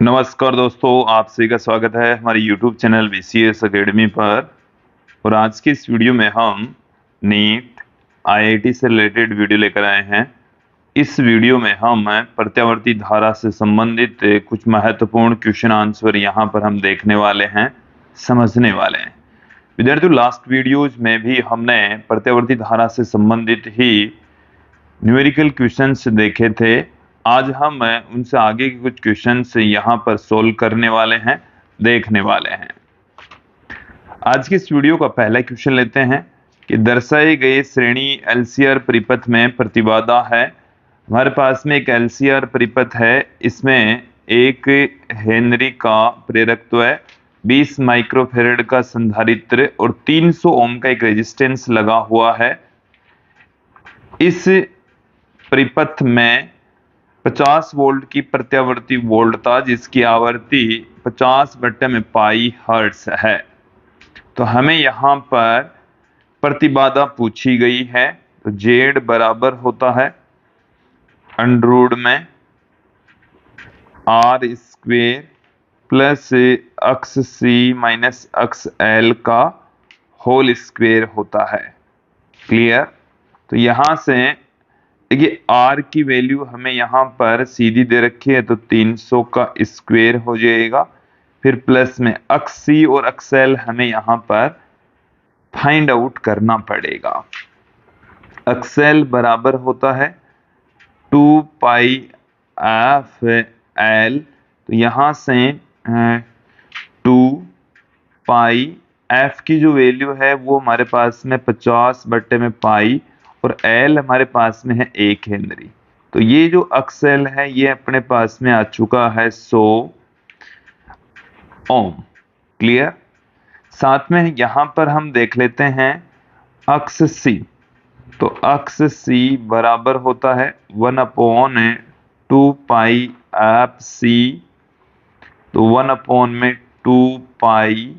नमस्कार दोस्तों, आप सभी का स्वागत है हमारे YouTube चैनल VCS एकेडमी पर। और आज की इस वीडियो में हम नीट IIT से रिलेटेड वीडियो लेकर आए हैं। इस वीडियो में हम प्रत्यावर्ती धारा से संबंधित कुछ महत्वपूर्ण क्वेश्चन आंसर यहाँ पर हम देखने वाले हैं, समझने वाले हैं। विद्यार्थियों, लास्ट वीडियोज में भी हमने प्रत्यावर्ती धारा से संबंधित ही न्यूमेरिकल क्वेश्चंस देखे थे। आज हम उनसे आगे के कुछ क्वेश्चंस यहाँ पर सोल्व करने वाले हैं, देखने वाले हैं। आज की इस वीडियो का पहला क्वेश्चन लेते हैं कि दर्शाए गए श्रेणी LCR परिपथ में प्रतिबाधा है। हमारे पास में एक LCR परिपथ है, इसमें 1 हेनरी का प्रेरकत्व है, 20 माइक्रोफेरेड का संधारित्र और 300 ओम का एक रेजिस्टेंस लगा हुआ है। इस परिपथ में 50 वोल्ट की प्रत्यावर्ती वोल्टता जिसकी आवृत्ति 50/पाई हर्ट्ज है। तो हमें यहाँ पर प्रतिबाधा पूछी गई है, तो Z बराबर होता है अंडर में R² प्लस अक्स C माइनस अक्स L का होल स्क्वायर होता है। क्लियर? तो यहां से देखिए R की वैल्यू हमें यहाँ पर सीधी दे रखी है, तो 300 का स्क्वायर हो जाएगा। फिर प्लस में अक्स C और अक्स L हमें यहाँ पर फाइंड आउट करना पड़ेगा। अक्स L बराबर होता है 2 पाई एफ एल, तो यहाँ से 2 पाई एफ की जो वैल्यू है वो हमारे पास में 50/पाई और L हमारे पास में है 1 हेनरी। तो ये जो अक्स L है ये अपने पास में आ चुका है 100 ओम। क्लियर? साथ में यहां पर हम देख लेते हैं अक्स C। तो अक्स C बराबर होता है 1/2 पाई एफ C। तो 1/2 पाई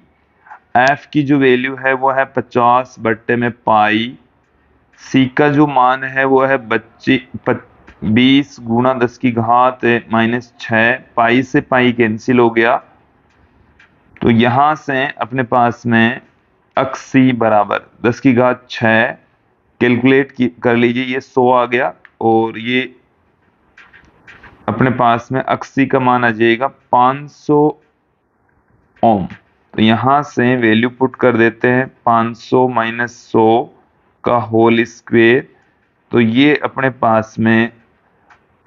एफ की जो वैल्यू है वो है 50/पाई। C का जो मान है वो है 20 गुणा 10 की घात -6। पाई से पाई कैंसिल हो गया, तो यहां से अपने पास में अक्स C बराबर 10 की घात 6 कैलकुलेट कर लीजिए, ये 100 आ गया और ये अपने पास में अक्स C का मान आ जाएगा 500 ओम। तो यहां से वैल्यू पुट कर देते हैं 500 माइनस 100 का होल स्क्वायर, तो ये अपने पास में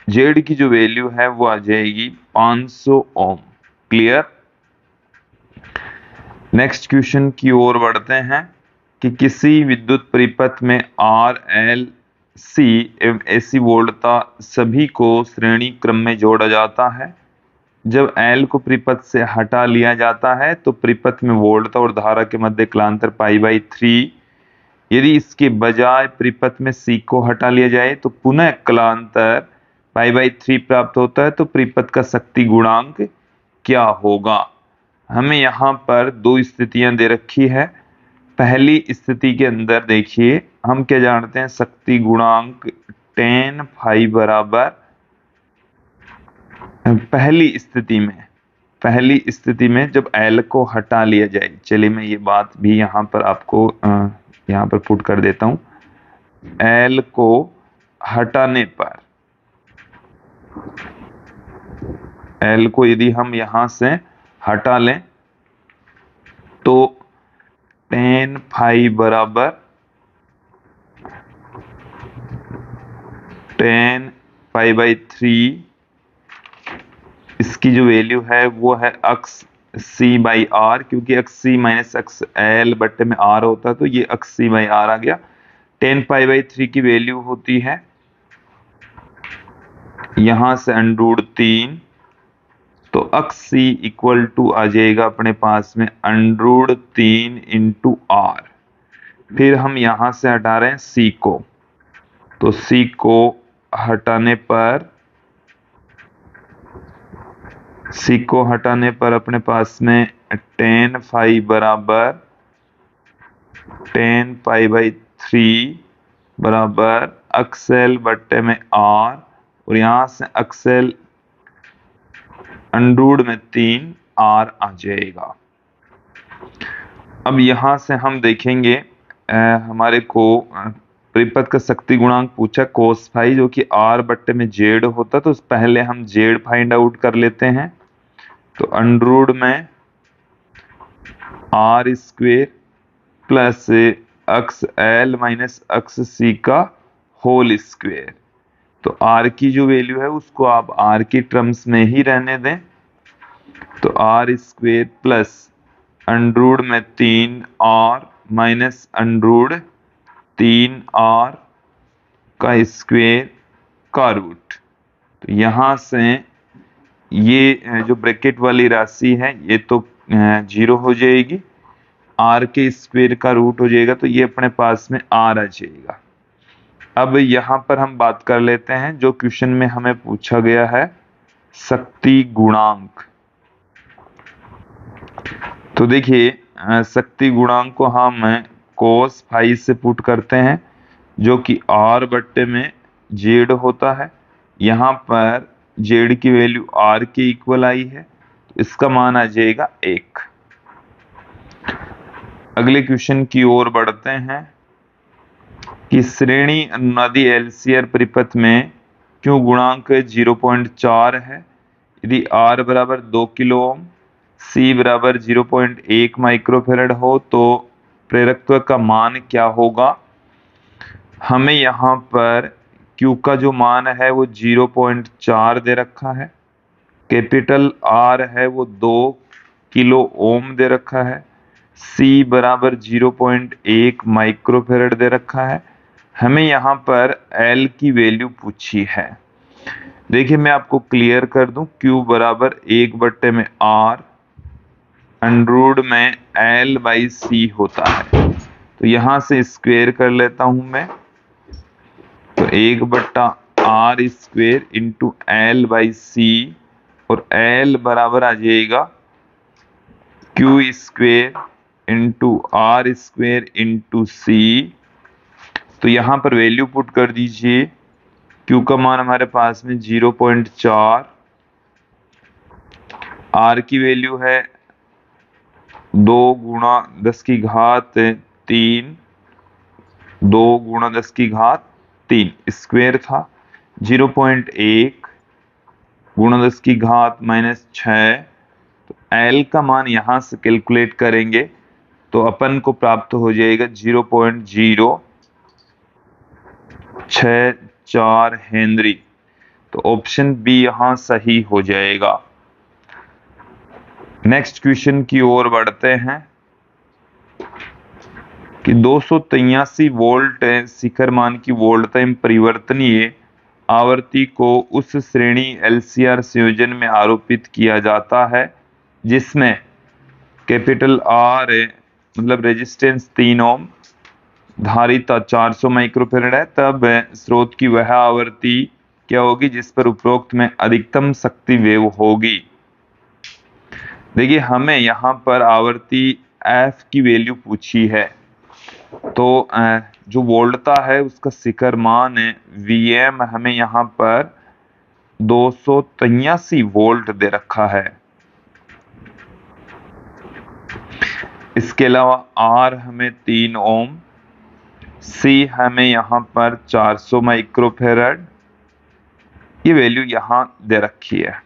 Z की जो वैल्यू है वो आ जाएगी 500 ओम। क्लियर? नेक्स्ट क्वेश्चन की ओर बढ़ते हैं कि किसी विद्युत परिपथ में R, L, C एवं AC वोल्टता सभी को श्रेणी क्रम में जोड़ा जाता है। जब L को परिपथ से हटा लिया जाता है तो परिपथ में वोल्टता और धारा के मध्य कलांतर π/3। यदि इसके बजाय परिपथ में C को हटा लिया जाए तो पुनः कलांतर π/3 प्राप्त होता है। तो परिपथ का शक्ति गुणांक क्या होगा? हमें यहाँ पर दो स्थितियां दे रखी है। पहली स्थिति के अंदर देखिए हम क्या जानते हैं, शक्ति गुणांक tan phi बराबर पहली स्थिति में जब L को हटा लिया जाए। चलिए मैं ये बात भी यहाँ पर आपको यहाँ पर पुट कर देता हूं। L को हटाने पर, L को यदि हम यहां से हटा लें तो tan phi बराबर tan π/3, इसकी जो वैल्यू है वो है अक्स C/R, क्योंकि अक्स C माइनस अक्स L बट्टे में R होता है, तो ये अक्स C/R आ गया। tan π/3 की वैल्यू होती है यहां से √3, तो अक्स C इक्वल टू आ जाएगा अपने पास में √3 × R। फिर हम यहां से हटा रहे हैं C को, तो C को हटाने पर अपने पास में tan phi बराबर tan π/3 बराबर अक्स L बट्टे में R, और यहां से अक्स L अंडरूड में 3 r आ जाएगा। अब यहां से हम देखेंगे हमारे को परिपथ का शक्ति गुणांक पूछा कोस फाई जो कि r बट्टे में z होता, तो पहले हम z फाइंड आउट कर लेते हैं। तो अंडरूड में r स्क्वेयर प्लस अक्स l माइनस अक्स c का होल स्क्वेयर। तो r की जो वैल्यू है उसको आप r की टर्म्स में ही रहने दें। तो r स्क्वेयर प्लस अंडरूड में 3r माइनस अंडरूड 3r का स्क्वेयर का रूट। तो यहां से ये जो ब्रैकेट वाली राशि है ये तो 0 हो जाएगी, r के स्क्वेयर का रूट हो जाएगा, तो ये अपने पास में r आ जाएगा। अब यहां पर हम बात कर लेते हैं जो क्वेश्चन में हमें पूछा गया है शक्ति गुणांक। तो देखिए शक्ति गुणांक को हम कोस फाई से पुट करते हैं जो कि r बट्टे में z होता है। यहाँ पर z की वैल्यू r के इक्वल आई है, तो इसका मान आ जाएगा 1। अगले क्वेश्चन की ओर बढ़ते हैं कि श्रेणी अनुनादी एलसीआर परिपथ में क्यों गुणांक 0.4 है। यदि r बराबर 2 किलो ओम, c बराबर 0.1 माइक्रोफेरेड हो तो प्रेरकत्व का मान क्या होगा। हमें यहाँ पर Q का जो मान है वो 0.4 दे रखा है, कैपिटल R है वो 2 किलो ओम दे रखा है, C बराबर 0.1 माइक्रोफेरेड दे रखा है। हमें यहाँ पर L की वैल्यू पूछी है। देखिए मैं आपको क्लियर कर दूं, Q बराबर 1 बट्टे में R अंडरूड में L बाई C होता है। तो यहां से स्क्वेयर कर लेता हूं मैं, तो 1 बट्टा R square into L by C, और L बराबर आ जाएगा Q square into R square into C। तो यहां पर वैल्यू पुट कर दीजिए, Q का मान हमारे पास में 0.4, R की वैल्यू है 2 गुणा 10 की घात 3, 2 गुणा 10 की घात 3 स्क्वेयर था, 0.1 गुणा 10 की घात माइनस 6। तो L का मान यहां से कैलकुलेट करेंगे तो अपन को प्राप्त हो जाएगा 0.064 हेनरी। तो ऑप्शन बी यहां सही हो जाएगा। नेक्स्ट क्वेश्चन की ओर बढ़ते हैं कि 283 वोल्ट शिखर मान की वोल्टता एवं परिवर्तनीय आवृत्ति को उस श्रेणी एलसीआर संयोजन में आरोपित किया जाता है जिसमें कैपिटल R मतलब रेजिस्टेंस 3 ओम, धारिता 400 माइक्रोफेरेड है, तब स्रोत की वह आवृत्ति क्या होगी जिस पर उपरोक्त में अधिकतम शक्ति वेव होगी। देखिए हमें यहाँ पर आवर्ती F की वैल्यू पूछी है, तो जो वोल्टता है उसका शिखर मान Vm हमें यहाँ पर 283 वोल्ट दे रखा है। इसके अलावा R हमें 3 ओम, C हमें यहाँ पर 400 माइक्रोफेरेड, ये वैल्यू यहाँ दे रखी है।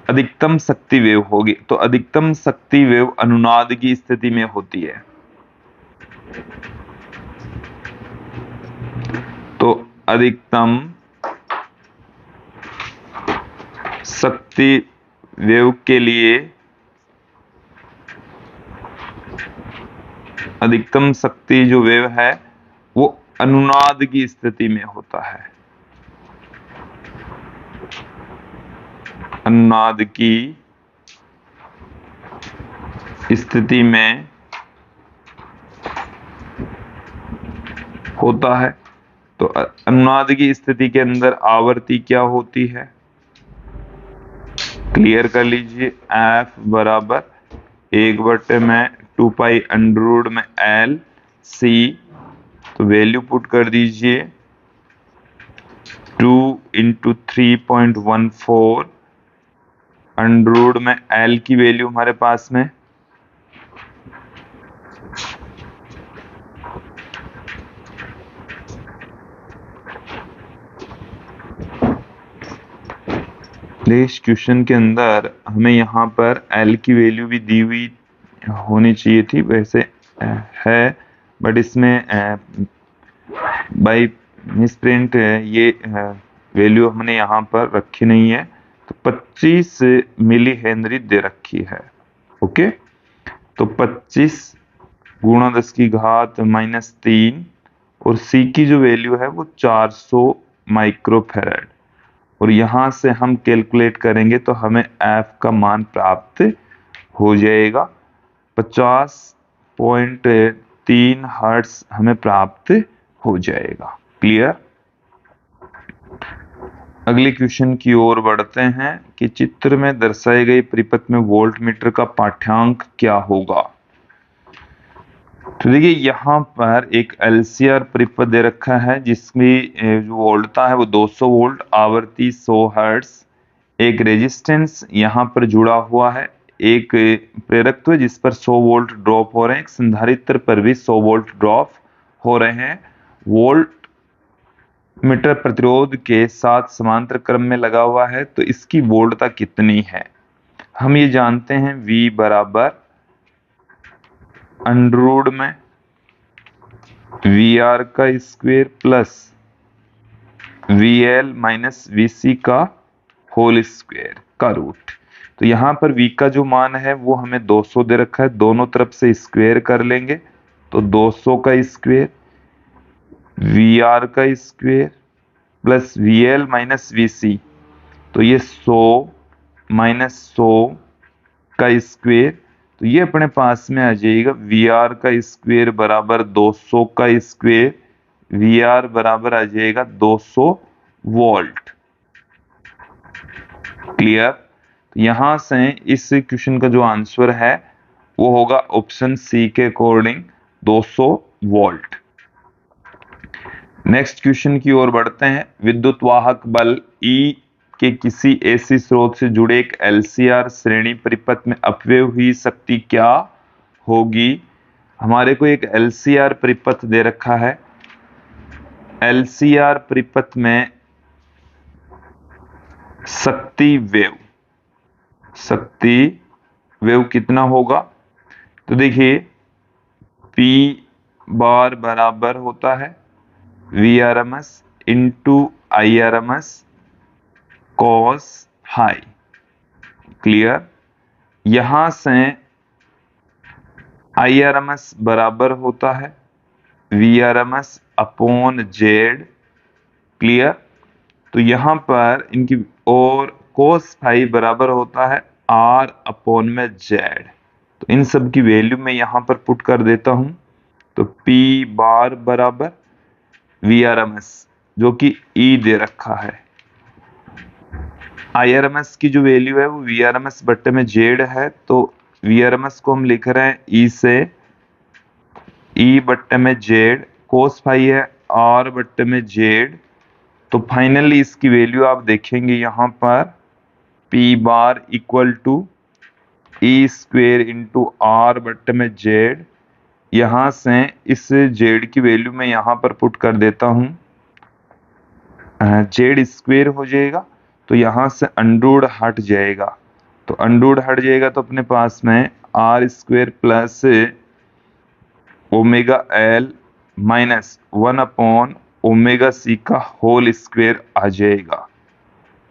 अधिकतम शक्ति वेव होगी, तो अधिकतम शक्ति वेव अनुनाद की स्थिति में होती है। तो अधिकतम शक्ति वेव के लिए अधिकतम शक्ति जो वेव है वो अनुनाद की स्थिति में होता है। अनुनाद की स्थिति में होता है। तो अनुनाद की स्थिति के अंदर आवर्ती क्या होती है, क्लियर कर लीजिए। F बराबर 1 बटे में 2 पाई अंडररूट में L C, तो वैल्यू पुट कर दीजिए 2 इंटू 3.14 अंडर रूट में एल की वैल्यू हमारे पास में इस क्वेश्चन के अंदर हमें यहाँ पर एल की वैल्यू भी दी हुई होनी चाहिए थी, वैसे है बट इसमें बाय मिसप्रिंट ये वैल्यू हमने यहाँ पर रखी नहीं है, तो 25 मिली हेनरी दे रखी है। ओके, तो 25 गुणा 10 की घात -3 और सी की जो वैल्यू है वो 400 माइक्रोफेरेड, और यहां से हम कैलकुलेट करेंगे तो हमें एफ का मान प्राप्त हो जाएगा 50.3 हर्ट्ज हमें प्राप्त हो जाएगा। क्लियर। अगले क्वेश्चन की ओर बढ़ते हैं कि चित्र में दर्शाई गई परिपथ में वोल्ट मीटर का पाठ्यांक क्या होगा। तो देखिए यहाँ पर एक एलसीआर परिपथ दे रखा है जिसमें जो वोल्टता है वो 200 वोल्ट, आवर्ती 100 हर्ट्ज, एक रेजिस्टेंस यहाँ पर जुड़ा हुआ है, एक प्रेरकत्व जिस पर 100 वोल्ट ड्रॉप हो रहे हैं, एक संधारित्र पर भी 100 वोल्ट ड्रॉप हो रहे हैं। वोल्ट मीटर प्रतिरोध के साथ समांतर क्रम में लगा हुआ है, तो इसकी वोल्टता कितनी है। हम ये जानते हैं V बराबर अंडर रूट में VR का square plus VL minus VC का होल स्क्वायर का रूट। तो यहाँ पर V का जो मान है वो हमें 200 दे रखा है, दोनों तरफ से स्क्वायर कर लेंगे तो 200 का स्क्वायर VR का square plus VL minus VC, तो ये 100 माइनस 100 का स्क्वायर, तो ये अपने पास में आ जाएगा VR का स्क्वायर बराबर 200 का स्क्वायर, VR बराबर आ जाएगा 200 वोल्ट। क्लियर। तो यहां से इस क्वेश्चन का जो आंसर है वो होगा ऑप्शन सी के अकॉर्डिंग 200 वोल्ट। नेक्स्ट क्वेश्चन की ओर बढ़ते हैं। विद्युत वाहक बल E के किसी ऐसी स्रोत से जुड़े एक एलसीआर श्रेणी परिपथ में अपव्यय हुई शक्ति क्या होगी। हमारे को एक एलसीआर परिपथ दे रखा है, एलसीआर परिपथ में शक्ति वेव कितना होगा। तो देखिए P बार बराबर होता है VRMS into IRMS cos high. Clear. यहां से IRMS बराबर होता है VRMS अपॉन जेड। क्लियर। तो यहां पर इनकी और cos फाई बराबर होता है R अपॉन में जेड। तो इन सब की वैल्यू मैं यहां पर पुट कर देता हूं, तो P बार बराबर VRMS जो कि E दे रखा है, IRMS की जो वैल्यू है वो VRMS बट्टे में जेड है, तो VRMS को हम लिख रहे हैं E से E बट्टे में जेड, cos फाई है R बट्टे में जेड। तो फाइनली इसकी वैल्यू आप देखेंगे यहाँ पर P bar equal to E square into R बट्टे में जेड। यहां से इस जेड की वैल्यू मैं यहां पर पुट कर देता हूं, जेड स्क्वेयर हो जाएगा, तो यहां से अंडर हट जाएगा, तो अंडर हट जाएगा तो अपने पास में R square plus omega L minus 1 upon omega C का होल स्क्वेयर आ जाएगा।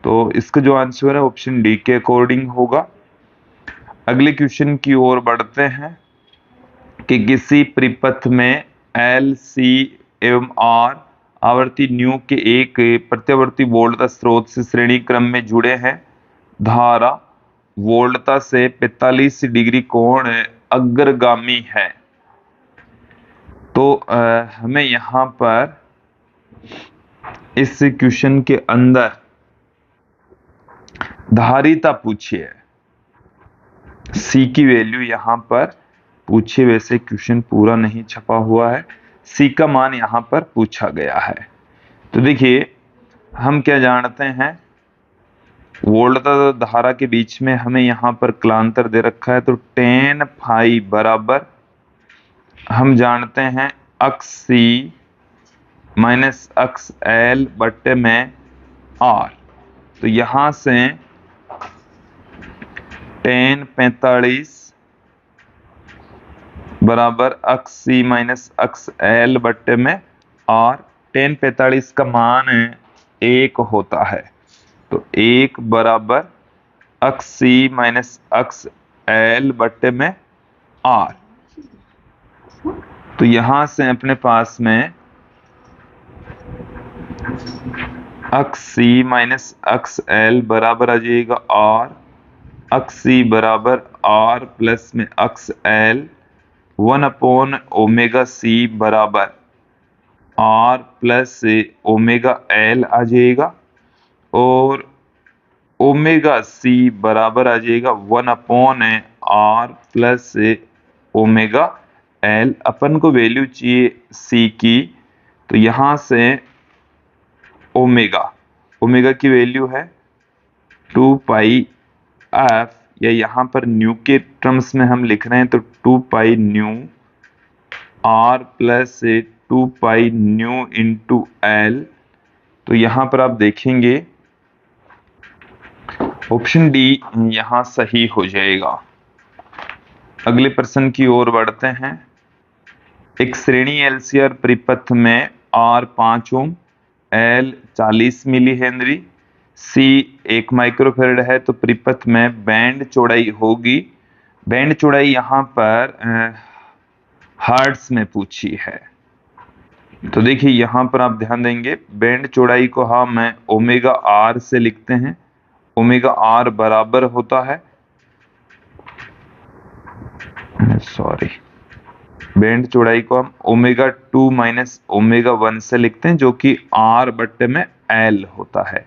तो इसका जो आंसर है ऑप्शन डी के अकॉर्डिंग होगा। अगले क्वेश्चन की ओर बढ़ते हैं कि किसी परिपथ में L, C एवं R आवर्ती न्यू के एक प्रत्यावर्ती वोल्टता स्रोत से श्रेणी क्रम में जुड़े हैं। धारा वोल्टता से 45 डिग्री कोण अग्रगामी है। तो हमें यहां पर इस क्वेश्चन के अंदर धारिता पूछिए, C की वैल्यू यहां पर पूछे, वैसे क्वेश्चन पूरा नहीं छपा हुआ है, C का मान यहां पर पूछा गया है। तो देखिए हम क्या जानते हैं वोल्ट तथा धारा के बीच में हमें यहाँ पर कलांतर दे रखा है, तो tan फाई बराबर हम जानते हैं अक्स सी माइनस अक्स एल बट्टे में आर। तो यहां से tan 45 बराबर अक्स सी माइनस अक्स एल बट्टे में आर। tan 45 का मान 1 होता है, तो 1 बराबर अक्स सी माइनस अक्स एल बट्टे में आर। तो यहां से अपने पास में अक्स सी माइनस अक्स एल बराबर आ जाएगा आर। अक्स सी बराबर आर प्लस में अक्स एल 1/ओमेगा सी बराबर आर प्लस ओमेगा एल आ जाएगा, और ओमेगा सी बराबर आ जाएगा 1/आर प्लस ओमेगा एल। अपन को वैल्यू चाहिए सी की, तो यहां से ओमेगा की वैल्यू है 2 पाई एफ, या यहां पर न्यू के टर्म्स में हम लिख रहे हैं तो 2 pi nu R plus 2 pi nu into L. तो यहां पर आप देखेंगे ऑप्शन डी यहां सही हो जाएगा। अगले प्रश्न की ओर बढ़ते हैं। एक श्रेणी एलसीआर परिपथ में R 5 ohm, L 40 milli henry, C 1 microfarad है, तो परिपथ में बैंड चौड़ाई होगी। बैंड चौड़ाई यहां पर हर्ट्ज में पूछी है। तो देखिए यहां पर आप ध्यान देंगे, बैंड चौड़ाई को हम ओमेगा आर से लिखते हैं। ओमेगा आर बराबर होता है, सॉरी, बैंड चौड़ाई को हम ओमेगा 2 माइनस ओमेगा 1 से लिखते हैं, जो कि आर बट्टे में एल होता है।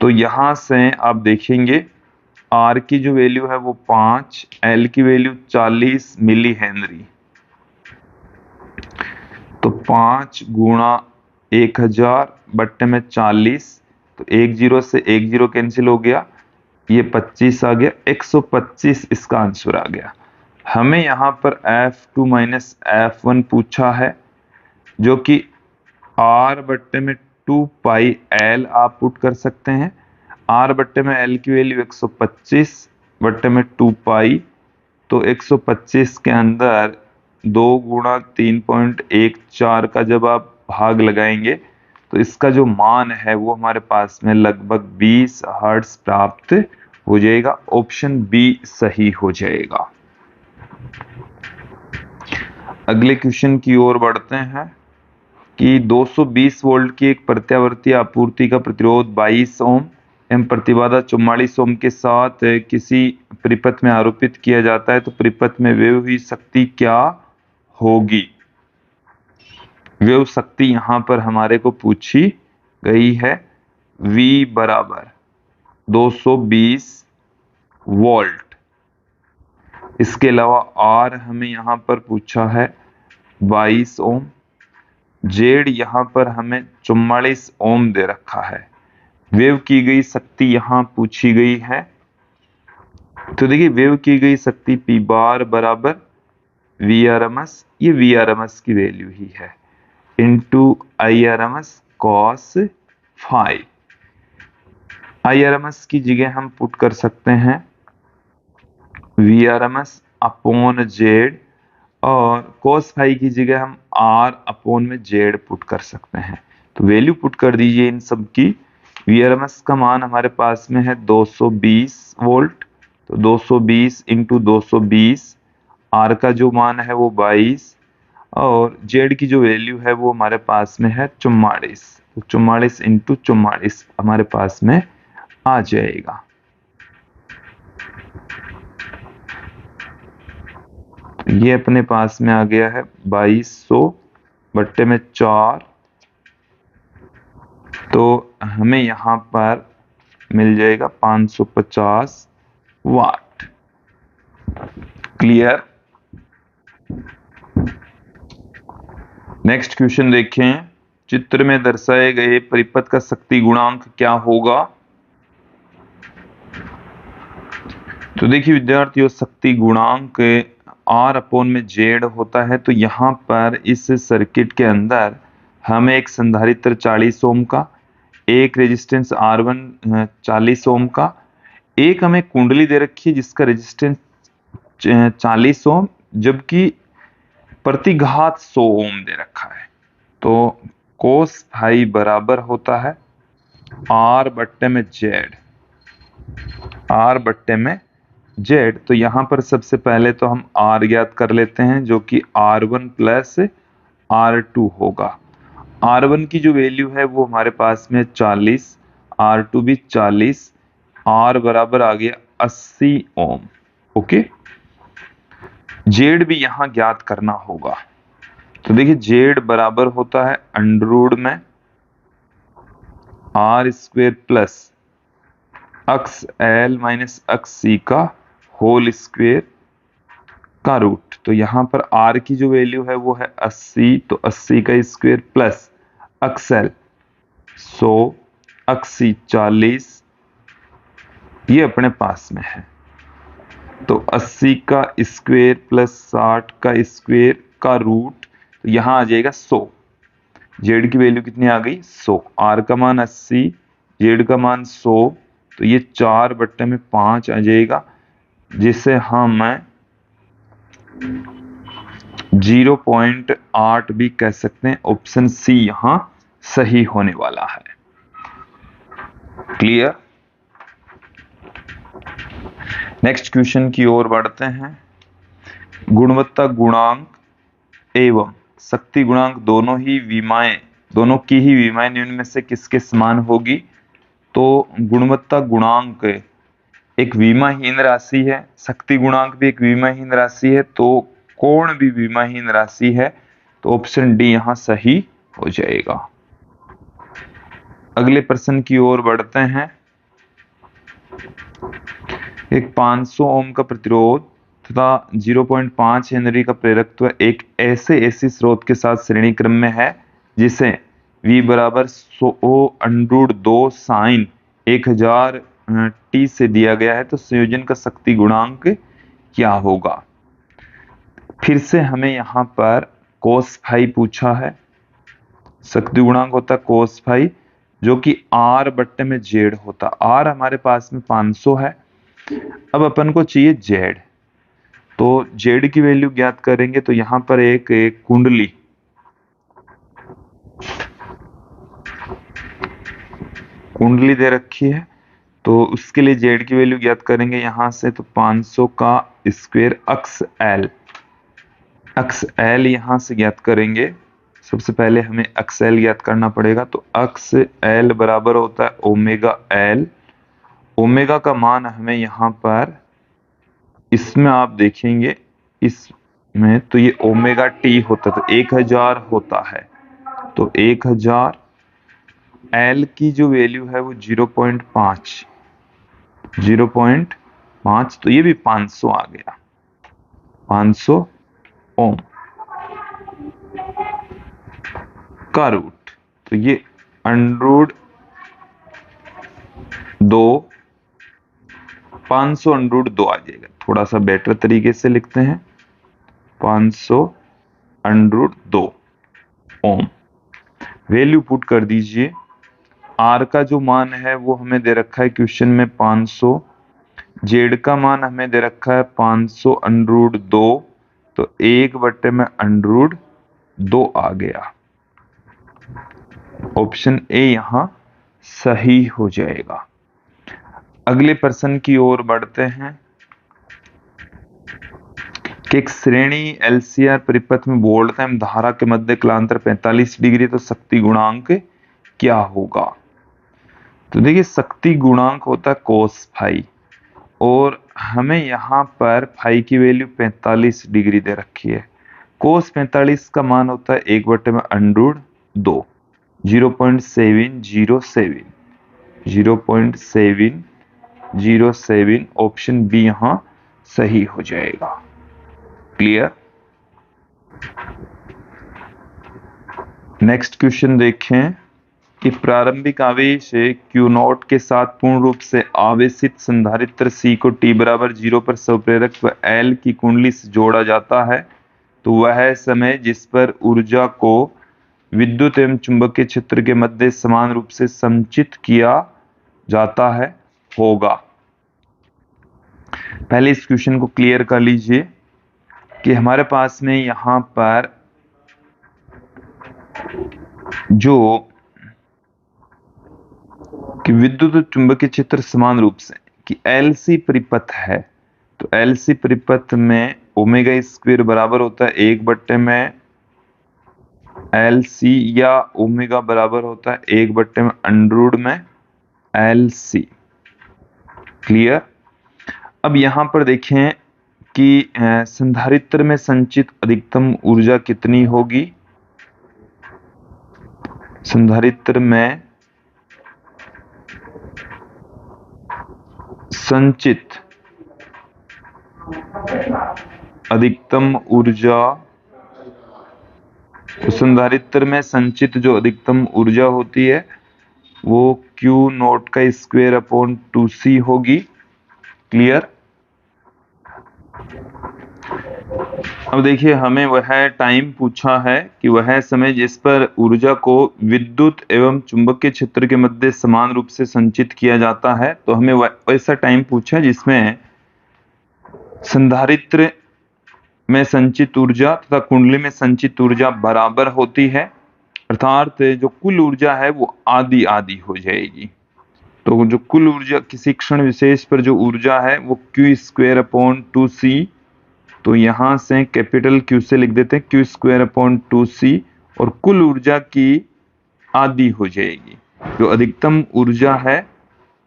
तो यहां से आप देखेंगे आर की जो वैल्यू है वो 5, एल की वैल्यू 40 मिली हेनरी। तो 5 गुणा 1000 बट्टे में 40, तो 1 0 से 1 0 कैंसिल हो गया, ये 25 आ गया, 125 इसका आंसर आ गया। हमें यहाँ पर F2 माइनस F1 पूछा है, जो कि R बट्टे में 2 पाई L आप पुट कर सकते हैं। R बट्टे में L की वैल्यू 125 बट्टे में 2 पाई, तो 125 के अंदर 2 गुणा 3.14 का जब आप भाग लगाएंगे तो इसका जो मान है वो हमारे पास में लगभग 20 हर्ट्ज प्राप्त हो जाएगा। ऑप्शन बी सही हो जाएगा। अगले क्वेश्चन की ओर बढ़ते हैं कि 220 वोल्ट की एक प्रत्यावर्ती आपूर्ति का प्रतिरोध 22 ओम एवं प्रतिबाधा 44 ओम के साथ किसी परिपथ में आरोपित किया जाता है, तो परिपथ में व्यय हुई शक्ति क्या होगी? व्यय शक्ति यहां पर हमारे को पूछी गई है। V बराबर 220 वोल्ट। इसके अलावा R हमें यहां पर पूछा है 22 ओम। Z यहां पर हमें 44 ओम दे रखा है। वेव की गई शक्ति यहां पूछी गई है। तो देखिए वेव की गई शक्ति P बार बराबर VRMS, ये VRMS की वैल्यू ही है, into IRMS cos phi. IRMS की जगह हम पुट कर सकते हैं VRMS अपॉन Z, और cos फाई की जगह हम R अपॉन में Z पुट कर सकते हैं। तो वैल्यू पुट कर दीजिए इन सब की। VRMS का मान हमारे पास में है 220 वोल्ट, तो 220 इंटू 220, R का जो मान है वो 22, और Z की जो वैल्यू है वो हमारे पास में है 44, तो 44 इंटू 44 हमारे पास में आ जाएगा। ये अपने पास में आ गया है 2200 बट्टे में 4, तो हमें यहां पर मिल जाएगा 550 वाट। क्लियर? नेक्स्ट क्वेश्चन देखें। चित्र में दर्शाए गए परिपथ का शक्ति गुणांक क्या होगा? तो देखिए विद्यार्थियों, शक्ति गुणांक R अपॉन में Z होता है। तो यहाँ पर इस सर्किट के अंदर हमें एक संधारित्र 40 ओम का, एक रेजिस्टेंस R1 40 ओम का, एक हमें कुंडली दे रखी है जिसका रेजिस्टेंस 40 ओम, जबकि प्रतिघात 100 ओम दे रखा है। तो कोस फाई बराबर होता है R बट्टे में Z, R बट्टे में Z। तो यहां पर सबसे पहले तो हम R ज्ञात कर लेते हैं, जो कि R1 प्लस R2 होगा। R1 की जो वैल्यू है वो हमारे पास में 40, R2 भी 40, R बराबर आ गया 80 ओम। ओके, Z भी यहां ज्ञात करना होगा। तो देखिए Z बराबर होता है अंडर में R स्क्वेयर प्लस अक्स L माइनस अक्स C का होल स्क्वेयर का रूट। तो यहाँ पर R की जो वैल्यू है वो है 80, तो 80 का स्क्वेयर प्लस अक्स L 100, अक्स C 40, ये अपने पास में है। तो 80 का स्क्वेयर प्लस 60 का स्क्वेयर का रूट, तो यहाँ आ जाएगा 100। Z की वैल्यू कितनी आ गई? 100। R का मान 80, Z का मान 100, तो ये 4 बट्टे में 5 आ जाएगा, जिसे हम 0.8 भी कह सकते हैं। ऑप्शन सी यहां सही होने वाला है। क्लियर? नेक्स्ट क्वेश्चन की ओर बढ़ते हैं। गुणवत्ता गुणांक एवं शक्ति गुणांक दोनों की ही विमाएं निम्न में से किसके समान होगी? तो गुणवत्ता गुणांक एक विमाहीन राशि है, शक्ति गुणांक भी एक विमाहीन राशि है, तो कोण भी विमाहीन राशि है। तो ऑप्शन डी यहां सही हो जाएगा। अगले प्रश्न की ओर बढ़ते हैं। एक 500 ओम का प्रतिरोध तथा 0.5 हेनरी का प्रेरकत्व एक ऐसे एसी स्रोत के साथ श्रेणी क्रम में है जिसे V बराबर 100√2 साइन 1000 t से दिया गया है। तो संयोजन का शक्ति गुणांक क्या होगा? फिर से हमें यहाँ पर कोस फाई पूछा है। शक्ति गुणांक होता है कोस फाई, जो कि R बट्टे में Z होता। R हमारे पास में 500 है। अब अपन को चाहिए Z, तो Z की वैल्यू ज्ञात करेंगे। तो यहाँ पर एक कुंडली दे रखी है, तो उसके लिए Z की वैल्यू ज्ञात करेंगे यहां से। तो 500 का स्क्वायर अक्स L यहां से ज्ञात करेंगे। सबसे पहले हमें अक्स L ज्ञात करना पड़ेगा। तो अक्स L बराबर होता है ओमेगा L। ओमेगा का मान हमें यहाँ पर, इसमें आप देखेंगे इसमें, तो ये ओमेगा टी होता है, तो 1000 होता है। तो 1000, L की जो वैल्यू है वो 0.5, तो ये भी 500 आ गया, 500 ओम का रूट। तो ये अंडर 2, 500 अंडर 2 आ जाएगा। थोड़ा सा बेटर तरीके से लिखते हैं, 500 अंडर 2 ओम। वैल्यू पुट कर दीजिए। R का जो मान है वो हमें दे रखा है क्वेश्चन में 500, Z का मान हमें दे रखा है 500 अंडर 2, तो 1 बट्टे में अंडर 2 आ गया। ऑप्शन ए यहां सही हो जाएगा। अगले प्रश्न की ओर बढ़ते हैं कि एक श्रेणी LCR परिपथ में वोल्ट एवं धारा के मध्य कलांतर 45 डिग्री, तो शक्ति गुणांक क्या होगा? तो देखिए शक्ति गुणांक होता है कोस फाई, और हमें यहाँ पर फाई की वैल्यू 45 डिग्री दे रखी है। कोस 45 का मान होता है 1 बटे में अंडर 2, 0.707। ऑप्शन बी यहां सही हो जाएगा। क्लियर? नेक्स्ट क्वेश्चन देखें। कि प्रारंभिक आवेश Q नॉट के साथ पूर्ण रूप से आवेशित संधारित्र C को t बराबर 0 पर स्वप्रेरक L की कुंडली से जोड़ा जाता है, तो वह समय जिस पर ऊर्जा को विद्युत एवं चुंबकीय क्षेत्र के मध्य समान रूप से संचित किया जाता है होगा। पहले इस क्वेश्चन को क्लियर कर लीजिए कि हमारे पास में यहां पर जो कि विद्युत और चुंबकीय क्षेत्र समान रूप से कि LC परिपथ है, तो LC परिपथ में ओमेगा स्क्वायर बराबर होता है 1 में LC या ओमेगा बराबर होता है 1 में अंडर में LC। क्लियर। अब यहां पर देखें कि संधारित्र में संचित अधिकतम ऊर्जा कितनी होगी। संधारित्र में संचित अधिकतम ऊर्जा, संधारित्र में संचित जो अधिकतम ऊर्जा होती है वो Q नॉट का स्क्वायर अपॉन 2C होगी। क्लियर। अब देखिए हमें वह टाइम पूछा है कि वह समय जिस पर ऊर्जा को विद्युत एवं चुंबकीय क्षेत्र के मध्य समान रूप से संचित किया जाता है, तो हमें वैसा टाइम पूछा है जिसमें संधारित्र में संचित ऊर्जा तथा कुंडली में संचित ऊर्जा बराबर होती है, अर्थात जो कुल ऊर्जा है वो आधी आधी हो जाएगी। तो जो कुल ऊर्जा किसी क्षण विशेष पर जो ऊर्जा है वो Q स्क्वायर अपॉन 2C, तो यहां से कैपिटल Q से लिख देते हैं Q स्क्वायर अपॉन 2C, और कुल ऊर्जा की आधी हो जाएगी, जो अधिकतम ऊर्जा है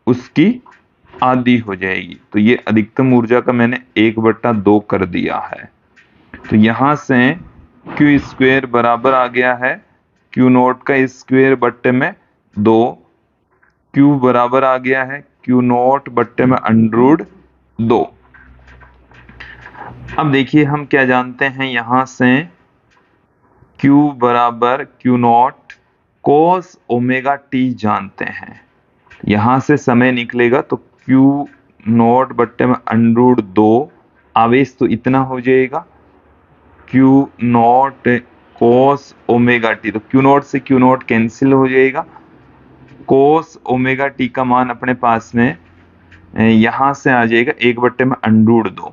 उसकी आधी हो जाएगी। तो ये अधिकतम ऊर्जा का मैंने 1/2 कर दिया है। तो यहां से Q स्क्वायर बराबर आ गया है Q नॉट का स्क्वायर बट्टे में 2, Q बराबर आ गया है Q नॉट बट्टे में अंडर 2। अब देखिए हम क्या जानते हैं, यहां से Q बराबर Q not cos omega t जानते हैं। यहां से समय निकलेगा तो Q नॉट बट्टे में अंडर 2, आवेश तो इतना हो जाएगा Q not cos omega t, तो Q नॉट से Q नॉट कैंसिल हो जाएगा। cos ओमेगा t का मान अपने पास में यहां से आ जाएगा 1 में अंडर 2।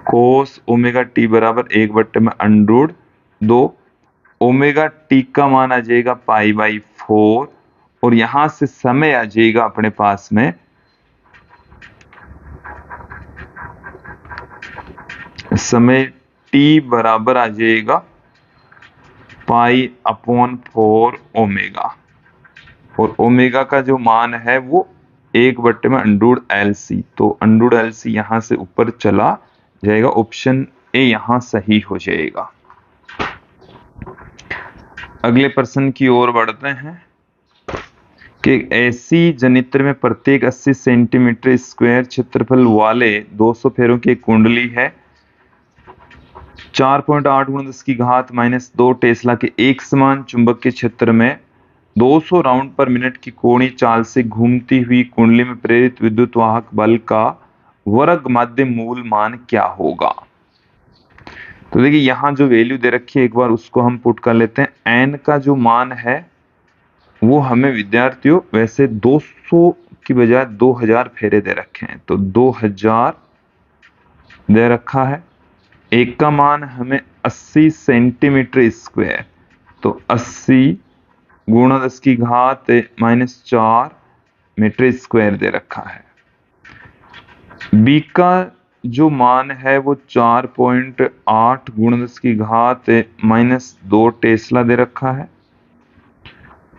cos ओमेगा t बराबर 1 में अंडर 2, ओमेगा t का मान आ जाएगा π/4, और यहां से समय आ जाएगा अपने पास में समय t बराबर आ जाएगा π/4 ओमेगा, और ओमेगा का जो मान है वो 1 में अंडर LC, तो अंडर LC यहां से ऊपर चला जाएगा। ऑप्शन ए यहां सही हो जाएगा। अगले प्रश्न की ओर बढ़ते हैं कि ऐसी जनित्र में प्रत्येक 80 सेंटीमीटर स्क्वायर क्षेत्रफल वाले 200 फेरों की एक कुंडली है। 4.8 × 10⁻² टेस्ला के एक समान चुंबकीय क्षेत्र में 200 राउंड पर मिनट की कोणीय चाल से घूमती हुई कुंडली में प्रेरित विद्युत वाहक बल का वर्ग माध्य मूल मान क्या होगा। तो देखिए यहां जो वैल्यू दे रखी है एक बार उसको हम पुट कर लेते हैं। n का जो मान है वो हमें विद्यार्थियों वैसे 200 की बजाय 2000 फेरे दे रखे हैं, तो 2000 दे रखा है। एक का मान हमें 80 सेंटीमीटर स्क्वायर, तो 80 × 10⁻⁴ मीटर स्क्वायर दे रखा है। बी का जो मान है वो 4.8 × 10⁻² टेस्ला दे रखा है।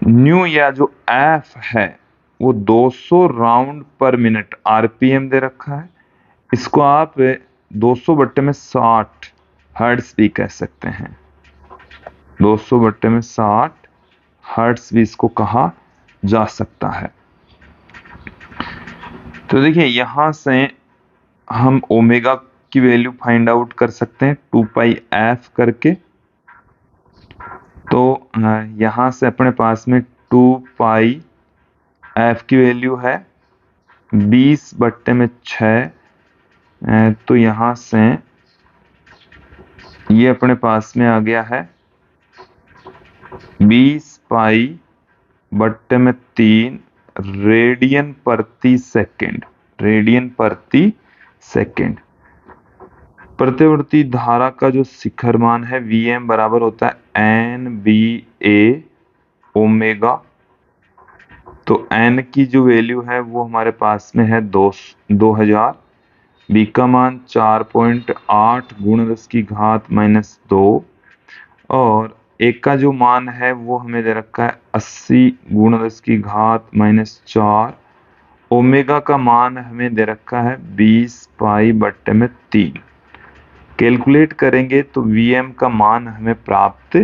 न्यू या जो एफ है वो 200 राउंड पर मिनट RPM दे रखा है। इसको आप 200/60 हर्ट्ज भी कह सकते हैं। 200/60 हर्ट्ज भी इसको कहा जा सकता है। तो देखिए यहां से हम ओमेगा की वैल्यू फाइंड आउट कर सकते हैं 2πf करके। तो यहाँ से अपने पास में 2 पाई एफ की वैल्यू है 20/6। तो यहाँ से ये अपने पास में आ गया है 20 पाई/3 रेडियन प्रति सेकंड। रेडियन प्रति सेकंड। प्रतिवर्ती धारा का जो शिखर मान है Vm बराबर होता है NBA ओमेगा। तो n की जो वैल्यू है वो हमारे पास में है 2000। b का मान 4.8 × 10⁻²। और एक का जो मान है वो हमें दे रखा है 80 × 10⁻⁴। ओमेगा का मान हमें दे रखा है 20 पाई/3। कैलकुलेट करेंगे तो Vm का मान हमें प्राप्त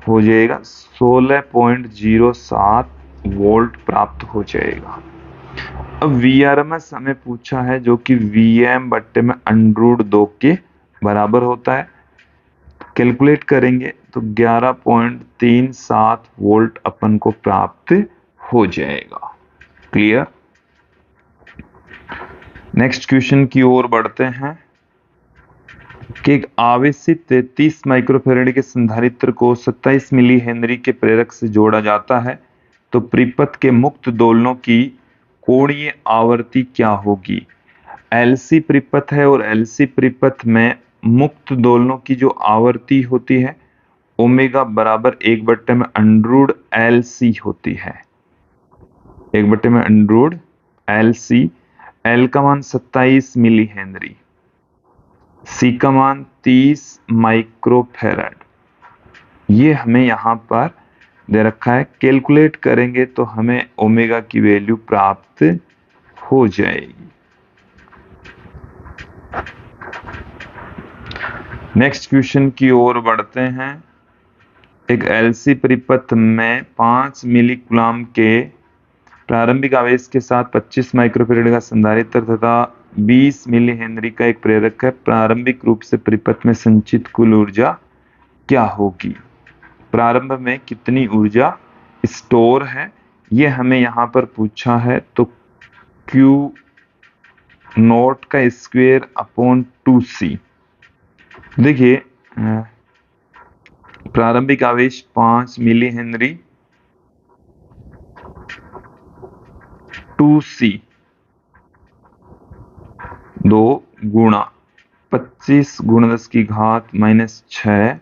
हो जाएगा 16.07 वोल्ट प्राप्त हो जाएगा। अब Vrms हमें पूछा है जो कि Vm/√2 के बराबर होता है। कैलकुलेट करेंगे तो 11.37 वोल्ट अपन को प्राप्त हो जाएगा। क्लियर। नेक्स्ट क्वेश्चन की ओर बढ़ते हैं कि एक आवेशित 33 माइक्रोफैराड के संधारित्र को 27 मिली हेनरी के प्रेरक से जोड़ा जाता है तो परिपथ के मुक्त दोलनों की कोणीय आवर्ती क्या होगी। एलसी परिपथ है और एलसी परिपथ में मुक्त दोलनों की जो आवर्ती होती है ओमेगा बराबर 1/√LC होती है। 1/√LC। एल का मान 27 मिली हेनरी, सी का मान 30 माइक्रोफैराड। ये हमें यहां पर दे रखा है। कैलकुलेट करेंगे तो हमें ओमेगा की वैल्यू प्राप्त हो जाएगी। नेक्स्ट क्वेश्चन की ओर बढ़ते हैं। एक एलसी परिपथ में 5 मिली कूलम के प्रारंभिक आवेश के साथ 25 माइक्रोफैराड का संधारित्र तथा 20 मिली हेनरी का एक प्रेरक है। प्रारंभिक रूप से परिपथ में संचित कुल ऊर्जा क्या होगी। प्रारंभ में कितनी ऊर्जा स्टोर है ये हमें यहां पर पूछा है। तो Q0 का स्क्वायर अपॉन 2C। देखिए प्रारंभिक आवेश 5 मिली हेनरी 2C 2 गुणा 25 × 10⁻⁶।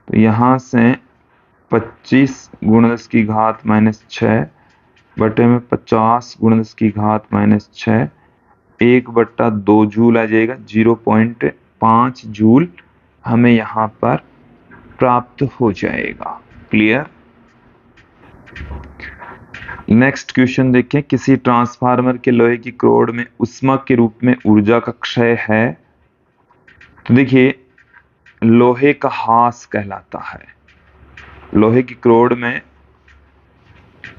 तो यहां से 25 × 10⁻⁶ बटे में 50 × 10⁻⁶। 1/2 जूल आ जाएगा। 0.5 जूल हमें यहां पर प्राप्त हो जाएगा। क्लियर। नेक्स्ट क्वेश्चन देखें। किसी ट्रांसफार्मर के लोहे की क्रोड में ऊष्मा के रूप में ऊर्जा का क्षय है। तो देखिए लोहे का हास कहलाता है। लोहे की क्रोड में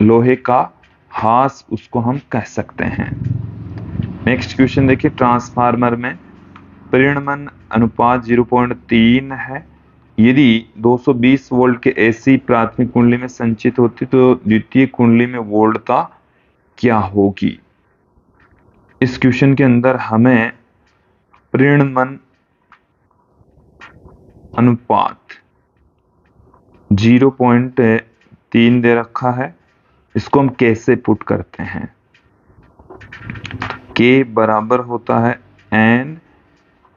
लोहे का हास उसको हम कह सकते हैं। नेक्स्ट क्वेश्चन देखिए। ट्रांसफार्मर में परिणमन अनुपात 0.3 है। यदि 220 वोल्ट के एसी प्राथमिक कुंडली में संचित होती तो द्वितीय कुंडली में वोल्टता क्या होगी। इस क्वेश्चन के अंदर हमें परिणमन अनुपात 0.3 दे रखा है। इसको हम कैसे पुट करते हैं। K बराबर होता है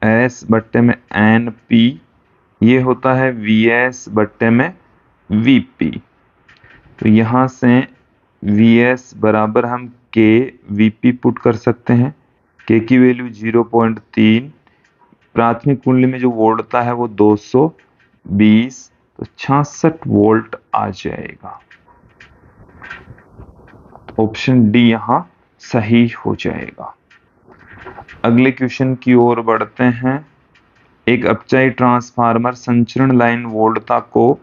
NS/NP। ये होता है VS/VP। तो यहां से VS बराबर हम K VP पुट कर सकते हैं। K की वैल्यू 0.3। प्राथमिक कुंडली में जो वोल्टता है वो 220। तो 66 वोल्ट आ जाएगा। ऑप्शन डी यहां सही हो जाएगा। अगले क्वेश्चन की ओर बढ़ते हैं। एक अपचाई ट्रांसफार्मर संचरण लाइन वोल्टता को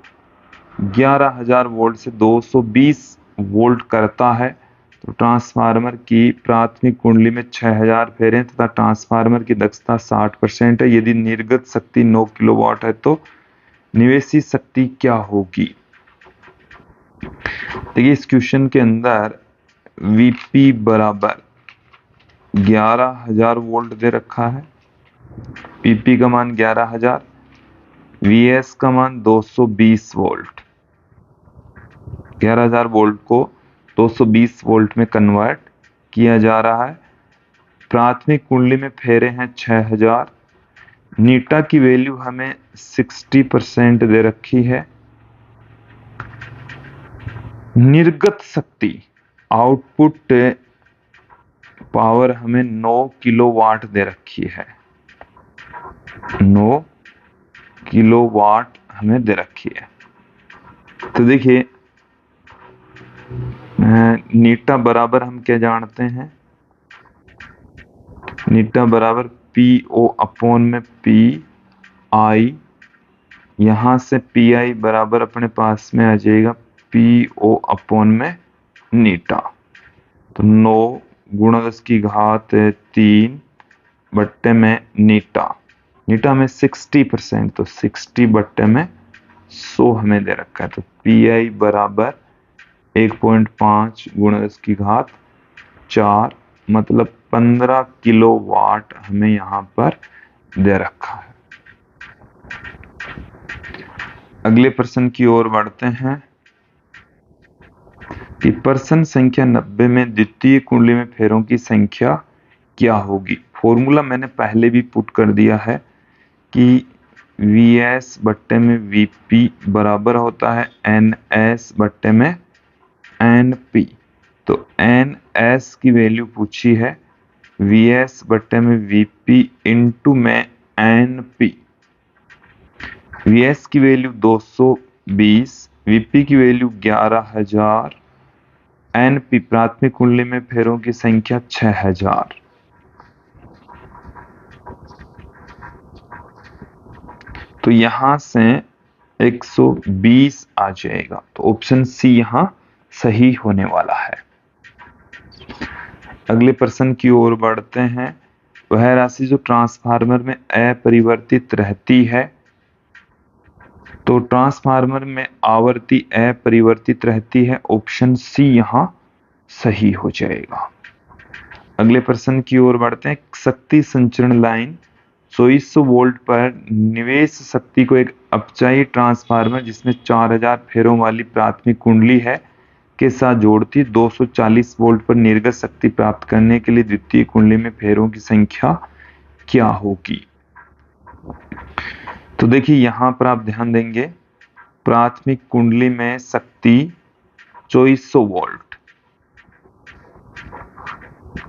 11,000 वोल्ट से 220 वोल्ट करता है। तो ट्रांसफार्मर की प्राथमिक कुंडली में 6000 फेरे तथा ट्रांसफार्मर की दक्षता 60% है। यदि निर्गत शक्ति 9 किलोवाट है तो निवेशी शक्ति क्या होगी। देखिए इस क्वेश्चन के अंदर वीपी बराबर 11,000 वोल्ट दे रखा है, पीपी का मान 11,000, वीएस का मान 220 वोल्ट। 11,000 वोल्ट को 220 वोल्ट में कन्वर्ट किया जा रहा है। प्राथमिक कुंडली में फेरे हैं 6,000। नीटा की वैल्यू हमें 60% दे रखी है। निर्गत शक्ति आउटपुट पावर हमें 9 किलोवाट दे रखी है, 9 किलोवाट हमें दे रखी है। तो देखिए नीटा बराबर हम क्या जानते हैं, नीटा बराबर पीओ अपॉन में पी आई, यहां से पी आई बराबर अपने पास में आ जाएगा पीओ अपॉन में नीटा। तो 9 गुणा 10 की घात 3 बट्टे में नीटा, नीटा में 60%, तो 60 बट्टे में 100 हमें दे रखा है। तो पी आई बराबर 1.5 गुणा 10 की घात 4, मतलब 15 किलोवाट हमें यहाँ पर दे रखा है। अगले प्रश्न की ओर बढ़ते हैं कि प्रश्न संख्या 90 में द्वितीय कुंडली में फेरों की संख्या क्या होगी। फॉर्मूला मैंने पहले भी पुट कर दिया है कि Vs बट्टे में Vp बराबर होता है Ns बट्टे में Np। तो Ns की वैल्यू पूछी है, Vs बट्टे में Vp इंटू में Np। Vs की वैल्यू 220, Vp की वैल्यू 11,000, Np प्राथमिक कुंडली में फेरों की संख्या 6,000। तो यहां से 120 आ जाएगा, तो ऑप्शन सी यहां सही होने वाला है। अगले प्रश्न की ओर बढ़ते हैं। वह राशि जो ट्रांसफार्मर में अपरिवर्तित रहती है, तो ट्रांसफार्मर में आवर्ती अपरिवर्तित रहती है, ऑप्शन सी यहां सही हो जाएगा। अगले प्रश्न की ओर बढ़ते हैं। शक्ति संचरण लाइन 2400 वोल्ट पर निवेश शक्ति को एक अपचायी ट्रांसफार्मर जिसमें 4000 फेरों वाली प्राथमिक कुंडली है के साथ जोड़ती 240 वोल्ट पर निर्गत शक्ति प्राप्त करने के लिए द्वितीय कुंडली में फेरों की संख्या क्या होगी। तो देखिए यहां पर आप ध्यान देंगे, प्राथमिक कुंडली में शक्ति 2400 वोल्ट,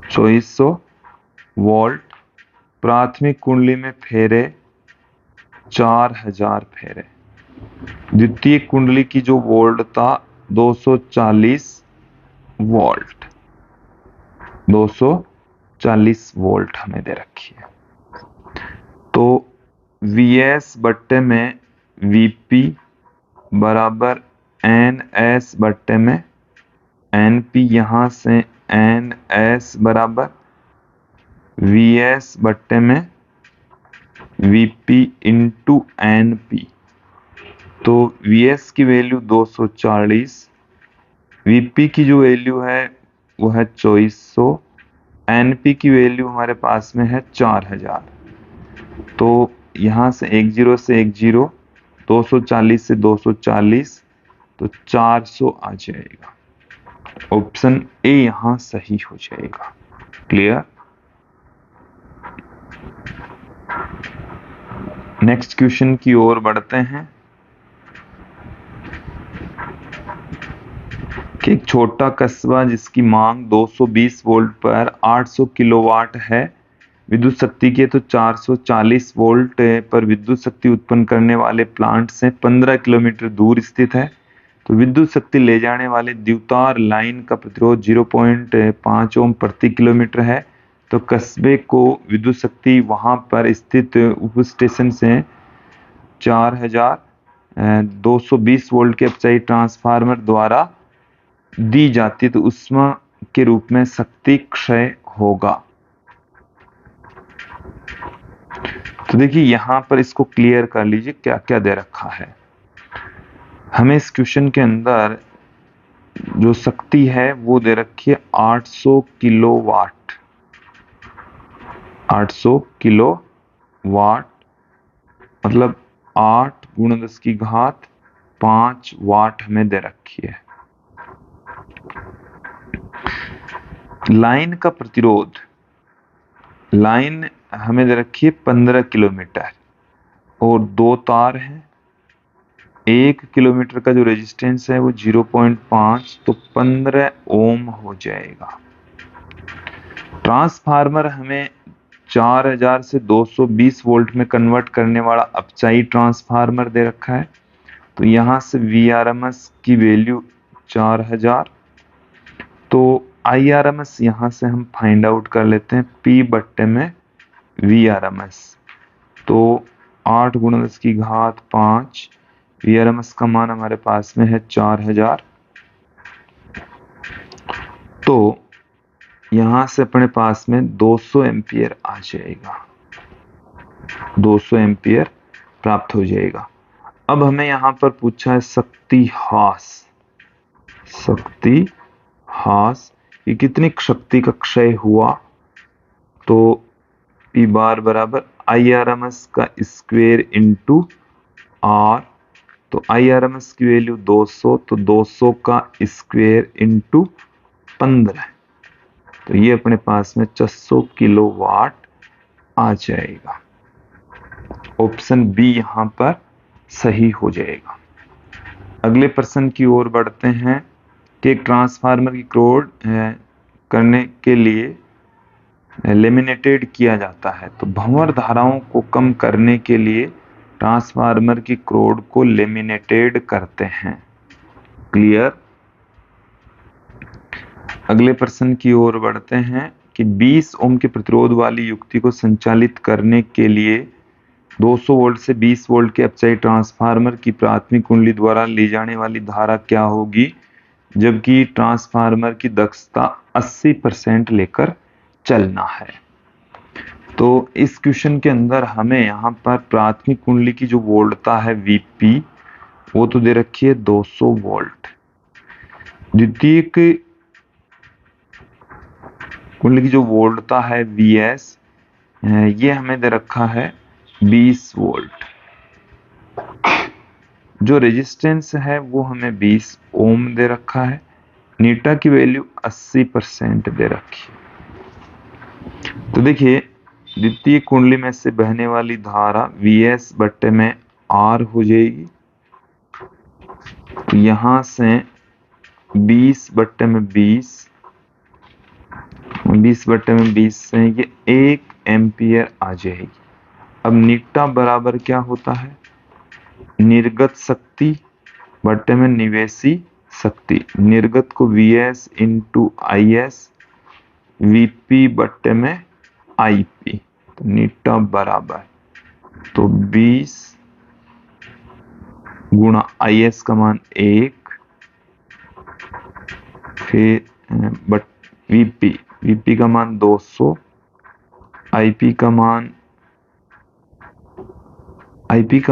2400 वोल्ट, प्राथमिक कुंडली में फेरे 4000 फेरे, द्वितीय कुंडली की जो वोल्ट था 240 वोल्ट, 240 वोल्ट हमें दे रखी है। तो Vs बट्टे में Vp बराबर Ns बट्टे में Np, यहां से Ns बराबर Vs बट्टे में Vp इंटू Np। तो Vs की वैल्यू 240, Vp की जो वैल्यू है वो है 2400, Np की वैल्यू हमारे पास में है 4000। तो यहां से 10 से 10, 240 से 240, तो 400 आ जाएगा। ऑप्शन ए यहां सही हो जाएगा। क्लियर। नेक्स्ट क्वेश्चन की ओर बढ़ते हैं कि एक छोटा कस्बा जिसकी मांग 220 वोल्ट पर 800 किलोवाट है विद्युत शक्ति के, तो 440 वोल्ट पर विद्युत शक्ति उत्पन्न करने वाले प्लांट से 15 किलोमीटर दूर स्थित है। तो विद्युत शक्ति ले जाने वाले द्वितार लाइन का प्रतिरोध 0.5 ओम प्रति किलोमीटर है। तो कस्बे को विद्युत शक्ति वहां पर स्थित उप स्टेशन से 4220 वोल्ट के अपचायी ट्रांसफार्मर द्वारा दी जाती, तो ऊष्मा के रूप में शक्ति क्षय होगा। तो देखिए यहां पर इसको क्लियर कर लीजिए क्या क्या दे रखा है। हमें इस क्वेश्चन के अंदर जो शक्ति है वो दे रखी है 800 किलोवाट। 800 किलोवाट मतलब 8 गुणा 10 की घात 5 वाट हमें दे रखी है। लाइन का प्रतिरोध, लाइन हमें दे रखी है 15 किलोमीटर और 2 तार हैं। 1 किलोमीटर का जो रेजिस्टेंस है वो 0.5, तो 15 ओम हो जाएगा। ट्रांसफार्मर हमें 4000 से 220 वोल्ट में कन्वर्ट करने वाला अपचाई ट्रांसफार्मर दे रखा है। तो यहां से Vrms की वैल्यू 4000, तो Irms यहां से हम फाइंड आउट कर लेते हैं P बट्टे में Vrms। तो 8 गुणा 10 की घात 5, Vrms का मान हमारे पास में है 4000। तो यहां से अपने पास में 200 एम्पियर आ जाएगा, 200 एम्पियर प्राप्त हो जाएगा। अब हमें यहां पर पूछा है शक्ति हास। शक्ति हास कि कितनी शक्ति का क्षय हुआ, तो P बार बराबर Irms का स्क्वायर इंटू आर। तो Irms की वैल्यू 200, तो 200 का स्क्वायर इंटू 15, तो ये अपने पास में 600 किलोवाट आ जाएगा। ऑप्शन बी यहां पर सही हो जाएगा। अगले प्रश्न की ओर बढ़ते हैं कि एक ट्रांसफार्मर की क्रोड करने के लिए लेमिनेटेड किया जाता है। तो भंवर धाराओं को कम करने के लिए ट्रांसफार्मर की क्रोड को लेमिनेटेड करते हैं। क्लियर। अगले प्रश्न की ओर बढ़ते हैं कि 20 ओम के प्रतिरोध वाली युक्ति को संचालित करने के लिए 200 वोल्ट से 20 वोल्ट के अपचाई ट्रांसफार्मर की प्राथमिक कुंडली द्वारा ली जाने वाली धारा क्या होगी, जबकि ट्रांसफार्मर की दक्षता 80% लेकर चलना है। तो इस क्वेश्चन के अंदर हमें यहाँ पर प्राथमिक कुंडली की जो वोल्टता है Vp वो तो दे रखी है 200 वोल्ट। द्वितीयक कुंडली की जो वोल्टता है Vs ये हमें दे रखा है 20 वोल्ट। जो रेजिस्टेंस है वो हमें 20 ओम दे रखा है। नीटा की वैल्यू 80% दे रखी है। तो देखिए द्वितीय कुंडली में से बहने वाली धारा Vs बट्टे में R हो जाएगी। तो यहां से 20 बट्टे में 20, 20 बट्टे में 20 से ये 1 एम्पियर आ जाएगी। अब नीटा बराबर क्या होता है, निर्गत शक्ति बट्टे में निवेशी शक्ति। निर्गत को Vs इंटू Is, Vp बट्टे में Ip। तो नीटा बराबर तो 20 गुणा Is का मान 1, फिर बट Vp का मान 200, Ip का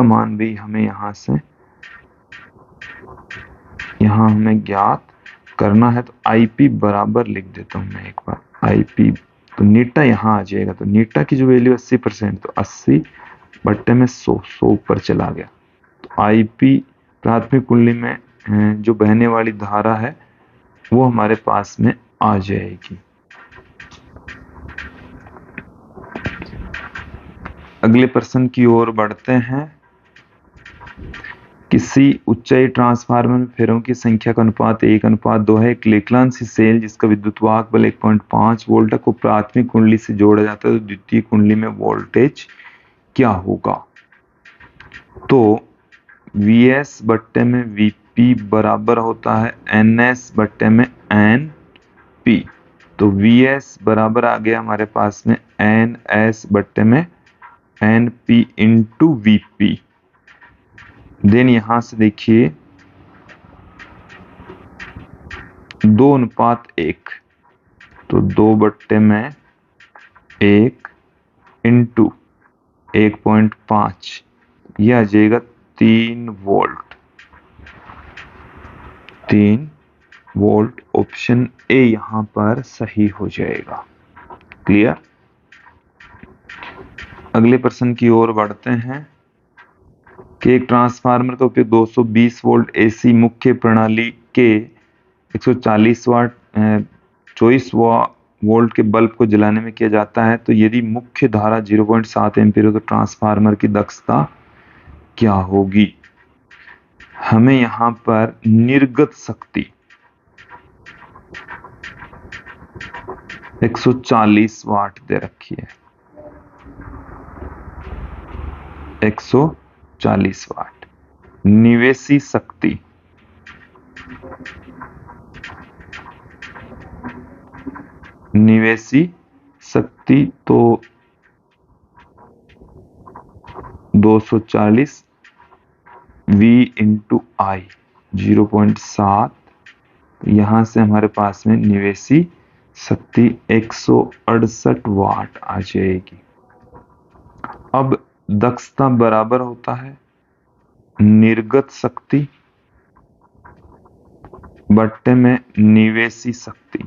मान भी हमें यहाँ हमें ज्ञात करना है। तो Ip बराबर लिख देता हूं मैं एक बार Ip। तो नीटा यहाँ आ जाएगा। तो नीटा की जो वैल्यू 80%, तो 80 बट्टे में 100 ऊपर चला गया। तो Ip प्राथमिक कुंडली में जो बहने वाली धारा है वो हमारे पास में आ जाएगी। अगले प्रश्न की ओर बढ़ते हैं। किसी ऊंचाई ट्रांसफार्मर में फेरों की संख्या का अनुपात 1:2 है। एक लेखलांसी सेल जिसका विद्युत वाहक बल 1.5 वोल्ट को प्राथमिक कुंडली से जोड़ा जाता है, तो द्वितीय कुंडली में वोल्टेज क्या होगा। तो Vs बट्टे में Vp बराबर होता है Ns बट्टे में Np। तो Vs बराबर आ गया हमारे पास में Ns बट्टे में Np इंटू Vp। देन यहां से देखिए 2:1, तो 2 बट्टे में 1 इंटू 1.5, यह आ जाएगा 3 वोल्ट। 3 वोल्ट ऑप्शन ए यहां पर सही हो जाएगा। क्लियर। अगले प्रश्न की ओर बढ़ते हैं कि एक ट्रांसफार्मर का उपयोग 220 वोल्ट एसी मुख्य प्रणाली के 140 वाट 24 वोल्ट के बल्ब को जलाने में किया जाता है, तो यदि मुख्य धारा 0.7 एम्पीयर हो तो ट्रांसफार्मर की दक्षता क्या होगी। हमें यहां पर निर्गत शक्ति 140 वाट दे रखी है, 140 वाट। निवेशी शक्ति तो 240 V इंटू आई 0.7, यहां से हमारे पास में निवेशी शक्ति 168 वाट आ जाएगी। अब दक्षता बराबर होता है निर्गत शक्ति बट्टे में निवेशी शक्ति।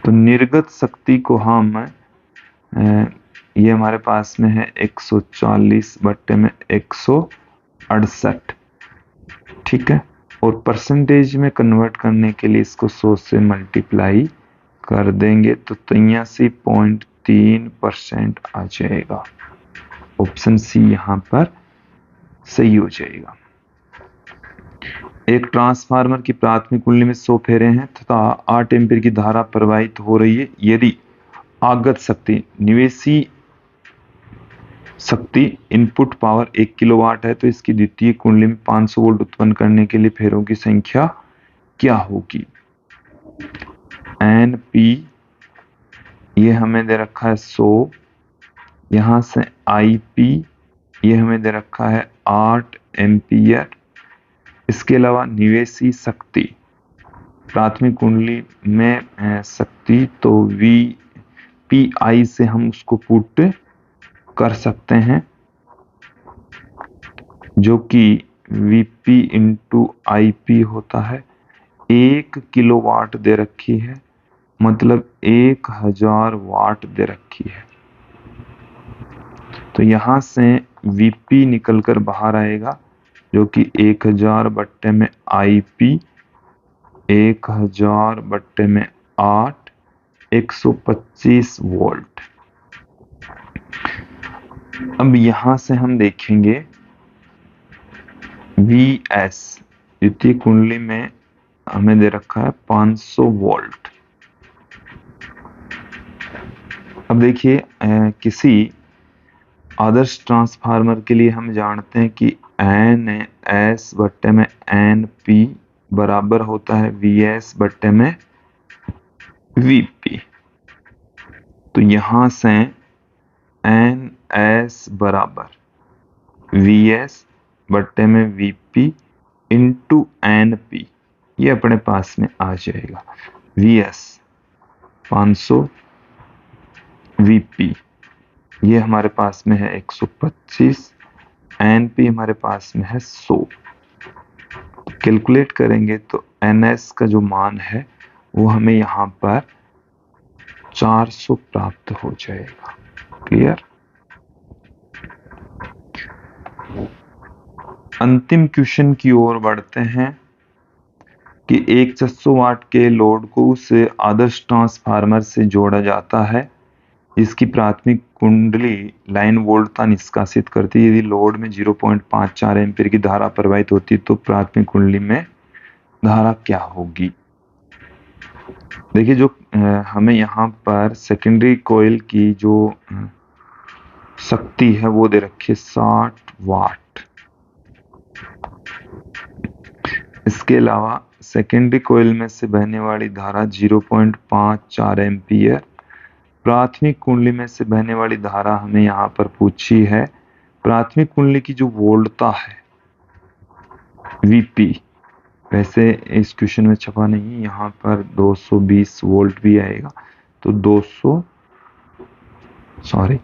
तो निर्गत शक्ति को हम ये हमारे पास में है 140 बट्टे में 168, ठीक है। और परसेंटेज में कन्वर्ट करने के लिए इसको 100 से मल्टीप्लाई कर देंगे तो 83.3% आ जाएगा। ऑप्शन सी यहां पर सही हो जाएगा। एक ट्रांसफार्मर की प्राथमिक कुंडली में 100 फेरे हैं तथा 8 एम्पीयर की धारा प्रवाहित हो रही है। यदि आगत शक्ति निवेशी शक्ति इनपुट पावर 1 किलोवाट है तो इसकी द्वितीय कुंडली में 500 वोल्ट उत्पन्न करने के लिए फेरों की संख्या क्या होगी। एन पी ये हमें दे रखा है 100, यहां से आई पी ये हमें दे रखा है 8 एम्पियर। इसके अलावा निवेशी शक्ति प्राथमिक कुंडली में शक्ति तो वी पी आई से हम उसको पुट कर सकते हैं, जो कि वीपी इंटू आई पी होता है। 1 किलोवाट दे रखी है, मतलब 1000 वाट दे रखी है। तो यहां से वीपी निकलकर बाहर आएगा जो कि 1000 बट्टे में आई पी 1000 बट्टे में 8 125 वोल्ट। अब यहां से हम देखेंगे VS द्वितीय कुंडली में हमें दे रखा है 500 वोल्ट। अब देखिए किसी आदर्श ट्रांसफार्मर के लिए हम जानते हैं कि NS बट्टे में NP बराबर होता है VS बट्टे में VP। तो यहां से NS बराबर VS बट्टे में VP इंटू NP ये अपने पास में आ जाएगा। VS 500 VP ये हमारे पास में है 125, NP हमारे पास में है 100। कैलकुलेट करेंगे तो NS का जो मान है वो हमें यहाँ पर 400 प्राप्त हो जाएगा। क्लियर। अंतिम क्वेश्चन की ओर बढ़ते हैं कि एक 600 वाट के लोड को उस आदर्श ट्रांसफार्मर से जोड़ा जाता है इसकी प्राथमिक कुंडली लाइन वोल्टता निष्कासित करती है। यदि लोड में 0.54 एम्पीयर की धारा प्रवाहित होती है तो प्राथमिक कुंडली में धारा क्या होगी। देखिए जो हमें यहाँ पर सेकेंडरी कॉइल की जो शक्ति है वो दे रखी है 60 वाट। इसके अलावा सेकेंडरी कॉइल में से बहने वाली धारा 0.54 एम्पीयर। प्राथमिक कुंडली में से बहने वाली धारा हमें यहाँ पर पूछी है। प्राथमिक कुंडली की जो वोल्टता है VP वैसे इस क्वेश्चन में छपा नहीं, यहाँ पर 220 वोल्ट भी आएगा, तो 200 सॉरी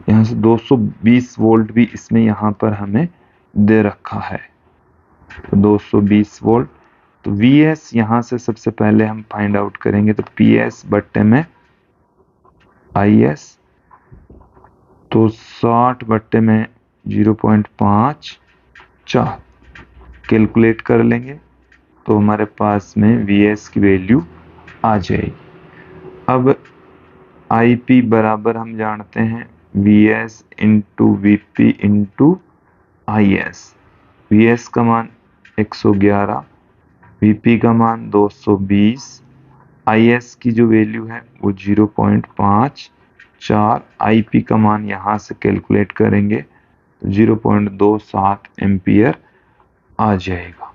यहाँ से 220 वोल्ट भी इसमें यहाँ पर हमें दे रखा है, तो 220 वोल्ट। तो Vs यहाँ से सबसे पहले हम फाइंड आउट करेंगे, तो PS बट्टे में Is, तो 60 बट्टे में 0.54 कैलकुलेट कर लेंगे, तो हमारे पास में Vs की वैल्यू आ जाएगी। अब IP बराबर हम जानते हैं Vs into Vp into Is। Vs का मान 111, Vp का मान 220, Is की जो वैल्यू है वो 0.54, IP का मान यहाँ से कैलकुलेट करेंगे तो 0.27 एम्पियर आ जाएगा।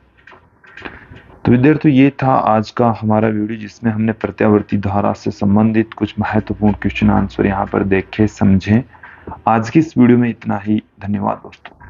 तो विद्यार्थियों, ये था आज का हमारा वीडियो, जिसमें हमने प्रत्यावर्ती धारा से संबंधित कुछ महत्वपूर्ण क्वेश्चन आंसर यहाँ पर देखे समझे। आज की इस वीडियो में इतना ही। धन्यवाद दोस्तों।